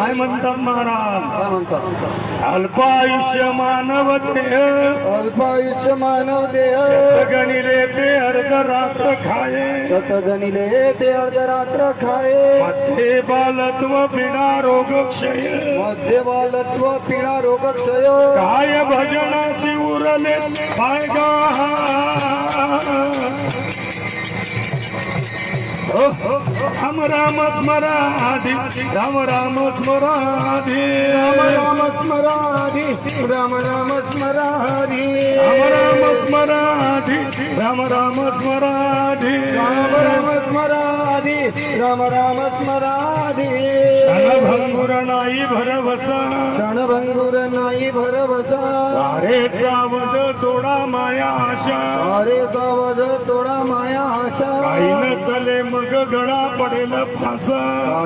काय म्हणतात महाराज? काय म्हणतात? अल्पायुष्य मानव देह, अल्पायुष्य मानव देह, शतगणिले ते अर्धरात्र खाये, शतगणिले ते अर्धरात्र खाये, मध्ये बालत्व पिढा रोग क्षय, मध्य बालत्व पिढा रोग क्षय, काय भजनाशी उरले पाय गा. राम राम स्मराधी, राम राम स्मराधी, राम राम स्मराधी, राम राम स्मराधी, राम राम स्मराधी, राम राम स्मराधी, राम राम स्मराधी, राम राम स्मराधी. क्षणभंगुर नाही भरवसा, क्षणभंगुर नाही भरवसा, अरे सावध तोडा माया आशा, अरे सावध तोडा माया आशा, काही न चले मग गळा पडेल फासा.